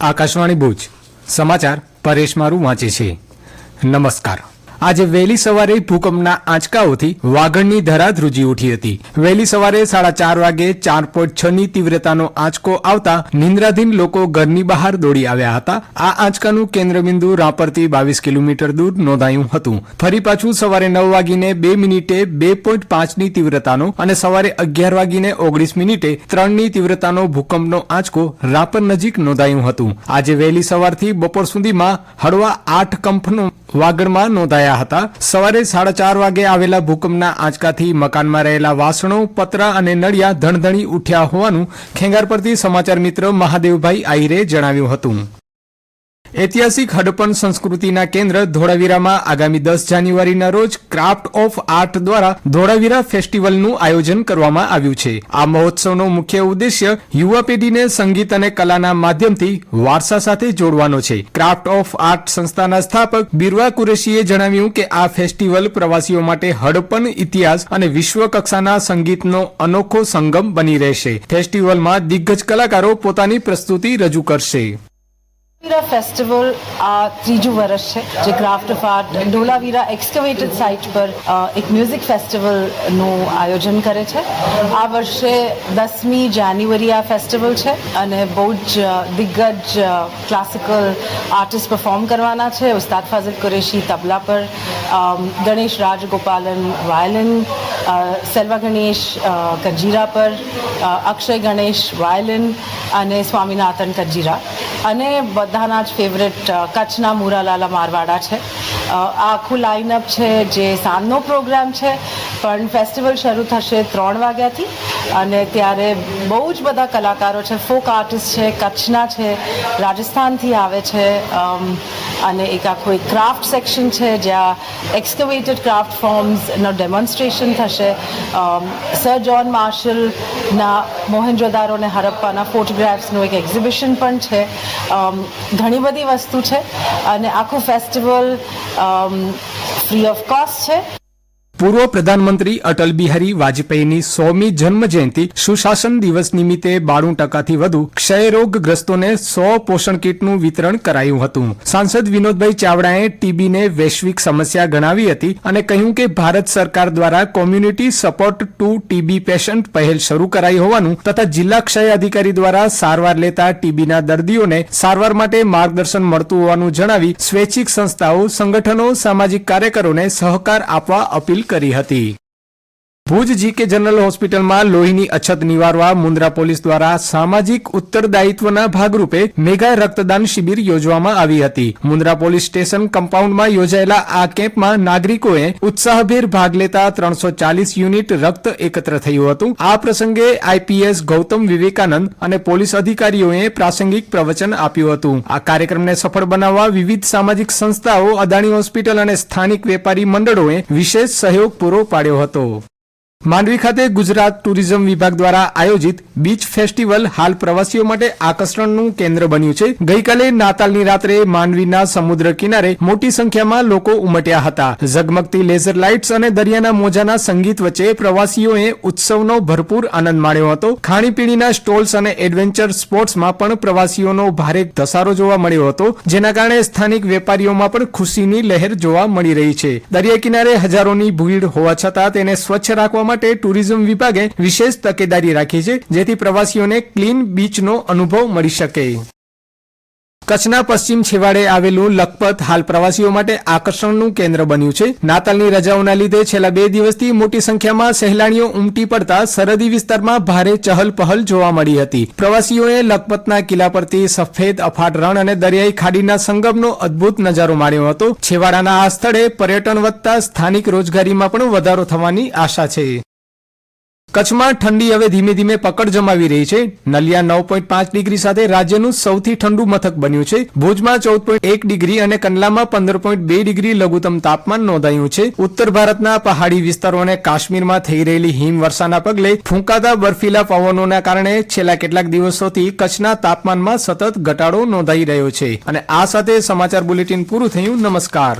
આકાશવાણી ભુજ સમાચાર પરેશ મારું વાંચે છે। નમસ્કાર। આજે વહેલી સવારે ભૂકંપના આંચકાઓથી વાગડની ધરા ધ્રુજી ઉઠી હતી। વહેલી સવારે 4:30 વાગે 4.6 ની તીવ્રતાનો આંચકો આવતા નિંદ્રાધીન લોકો ઘરની બહાર દોડી આવ્યા હતા। આ આંચકાનું કેન્દ્રબિંદુ રાપરથી 22 કિલોમીટર દૂર નોંધાયું હતું। ફરી પાછું સવારે 9 વાગીને 2 મિનિટે 2.5 ની તીવ્રતાનો અને સવારે 11 વાગીને 19 મિનિટે 3 ની તીવ્રતાનો ભૂકંપનો આંચકો રાપર નજીક નોંધાયું હતું। આજે વહેલી સવારથી બપોર સુધીમાં હળવા 8 કંપનો વાગડમાં નોંધાયા હતા। સવારે 4:30 વાગે આવેલા ભૂકંપના આંચકાથી મકાનમાં રહેલા વાસણો, પતરા અને નળિયા ધણધણી ઉઠ્યા હોવાનું ખેંગાર પરથી સમાચાર મિત્ર મહાદેવભાઈ આહિરે જણાવ્યું હતું। ઐતિહાસિક હડપ્પન સંસ્કૃતિના કેન્દ્ર ધોળાવીરામાં આગામી 10 જાન્યુઆરીના રોજ ક્રાફ્ટ ઓફ આર્ટ દ્વારા ધોળાવીરા ફેસ્ટિવલનું આયોજન કરવામાં આવ્યું છે। આ મહોત્સવનો મુખ્ય ઉદ્દેશ્ય યુવા પેઢીને સંગીત અને કલાના માધ્યમથી વારસા સાથે જોડવાનો છે। ક્રાફ્ટ ઓફ આર્ટ સંસ્થાના સ્થાપક બિરવા કુરેશીએ જણાવ્યું કે આ ફેસ્ટિવલ પ્રવાસીઓ માટે હડપ્પન ઇતિહાસ અને વિશ્વ કક્ષાના સંગીતનો અનોખો સંગમ બની રહેશે। ફેસ્ટિવલમાં દિગ્ગજ કલાકારો પોતાની પ્રસ્તુતિ રજૂ કરશે। ધોળાવીરા ફેસ્ટિવલ આ ત્રીજું વર્ષ છે જે craft of art Dholavira excavated site પર એક મ્યુઝિક ફેસ્ટિવલનું આયોજન કરે છે। આ વર્ષે 10મી જાન્યુઆરી આ ફેસ્ટિવલ છે અને બહુ જ દિગ્ગજ ક્લાસિકલ આર્ટિસ્ટ પરફોર્મ કરવાના છે। ઉસ્તાદ ફાઝિલ કુરેશી તબલા પર, ગણેશ રાજગોપાલન વાયલિન, સેલ્વા ગણેશ કંજીરા પર, અક્ષય ગણેશ વાયલિન અને સ્વામિનાથન કંજીરા અને બધાના જ ફેવરેટ કચ્છના મુરાલાલા મારવાડા છે। આ આખું લાઇનઅપ છે જે સાંજનો પ્રોગ્રામ છે પણ ફેસ્ટિવલ શરૂ થશે 3 વાગ્યાથી અને ત્યારે બહુ જ બધા કલાકારો છે, ફોક આર્ટિસ્ટ છે, કચ્છના છે, રાજસ્થાનથી આવે છે અને એક આખું એક ક્રાફ્ટ સેક્શન છે જ્યાં એક્સકવેટેડ ક્રાફ્ટ ફોર્મ્સનો ડેમોન્સ્ટ્રેશન થશે। સર જ્હોન માર્શલના મોહેન્જો-દારો અને હરપ્પાના ફોટોગ્રાફ્સનું એક એક્ઝિબિશન પણ છે। ઘણી બધી વસ્તુ છે અને આખું ફેસ્ટિવલ ફ્રી ઓફ કોસ્ટ છે। પૂર્વ પ્રધાનમંત્રી અટલ બિહારી વાજપેયીની 100મી જન્મ જયંતિ સુશાસન દિવસ નિમિત્તે 92% વધુ ક્ષયરોગગ્રસ્તોને 100 પોષણ કીટનું વિતરણ કરાયું હતું। સાંસદ વિનોદભાઈ ચાવડાએ ટીબીને વૈશ્વિક સમસ્યા ગણાવી હતી અને કહ્યું કે ભારત સરકાર દ્વારા community support two TB patient પહેલ શરૂ કરાઈ હોવાનું તથા જિલ્લા ક્ષય અધિકારી દ્વારા સારવાર લેતા ટીબીના દર્દીઓને સારવાર માટે માર્ગદર્શન મળતું હોવાનું જણાવી સ્વૈચ્છિક સંસ્થાઓ, સંગઠનો, સામાજિક કાર્યકરોને સહકાર આપવા અપીલ કરી હતી। ભુજ જીકે જનરલ હોસ્પિટલમાં લોહીની અછત નિવારવા મુન્દ્રા પોલીસ દ્વારા સામાજિક ઉત્તરદાયિત્વના ભાગરૂપે મેગા રક્તદાન શિબિર યોજવામાં આવી હતી। મુન્દ્રા પોલીસ સ્ટેશન કમ્પાઉન્ડમાં યોજાયેલા આ કેમ્પમાં નાગરિકોએ ઉત્સાહભેર ભાગ લેતા 340 યુનિટ રક્ત એકત્ર થયું હતું। આ પ્રસંગે આઈપીએસ ગૌતમ વિવેકાનંદ અને પોલીસ અધિકારીઓએ પ્રાસંગિક પ્રવચન આપ્યું હતું। આ કાર્યક્રમને સફળ બનાવવા વિવિધ સામાજિક સંસ્થાઓ, અદાણી હોસ્પિટલ અને સ્થાનિક વેપારી મંડળોએ વિશેષ સહયોગ પૂરો પાડ્યો હતો। માંડવી ખાતે ગુજરાત ટુરિઝમ વિભાગ દ્વારા આયોજિત બીચ ફેસ્ટિવલ હાલ પ્રવાસીઓ માટે આકર્ષણનું કેન્દ્ર બન્યું છે। ગઈકાલે નાતાલની રાત્રે માંડવીના સમુદ્ર કિનારે મોટી સંખ્યામાં લોકો ઉમટ્યા હતા। ઝગમગતી લેઝર લાઇટ્સ અને દરિયાના મોજાના સંગીત વચ્ચે પ્રવાસીઓએ ઉત્સવનો ભરપૂર આનંદ માણ્યો હતો। ખાણીપીણીના સ્ટોલ્સ અને એડવેન્ચર સ્પોર્ટ્સમાં પણ પ્રવાસીઓનો ભારે ધસારો જોવા મળ્યો હતો, જેના કારણે સ્થાનિક વેપારીઓમાં પણ ખુશીની લહેર જોવા મળી રહી છે। દરિયા કિનારે હજારોની ભીડ હોવા છતાં તેને સ્વચ્છ રાખવા માટે ટુરિઝમ વિભાગે વિશેષ તકેદારી રાખી છે, જેથી પ્રવાસીઓને ક્લીન બીચનો અનુભવ મળી શકે। કચ્છના પશ્ચિમ છેવાડે આવેલું લખપત હાલ પ્રવાસીઓ માટે આકર્ષણનું કેન્દ્ર બન્યું છે। નાતાલની રજાઓના લીધે છેલ્લા 2 દિવસથી મોટી સંખ્યામાં સહેલાણીઓ ઉમટી પડતા સરહદી વિસ્તારમાં ભારે ચહલ પહલ જોવા મળી હતી। પ્રવાસીઓએ લખપતના કિલ્લા પરથી સફેદ અફાટ રણ અને દરિયાઈ ખાડીના સંગમનો અદ્ભુત નજારો માણ્યો હતો। છેવાડાના આ સ્થળે પર્યટન વધતા સ્થાનિક રોજગારીમાં પણ વધારો થવાની આશા છે। કચ્છમાં ઠંડી હવે ધીમે ધીમે પકડ જમાવી રહી છે। નલિયા 9.5 ડિગ્રી સાથે રાજ્યનું સૌથી ઠંડુ મથક બન્યું છે। ભુજમાં 14.1 ડિગ્રી અને કંડલામાં 15.2 ડિગ્રી લઘુત્તમ તાપમાન નોંધાયું છે। ઉત્તર ભારતના પહાડી વિસ્તારો અને કાશ્મીરમાં થઈ રહેલી હિમવર્ષાના પગલે ફૂંકાતા બર્ફીલા પવનોના કારણે છેલ્લા કેટલાક દિવસોથી કચ્છના તાપમાનમાં સતત ઘટાડો નોંધાઈ રહ્યો છે। અને આ સાથે સમાચાર બુલેટિન પૂરું થયું। નમસ્કાર।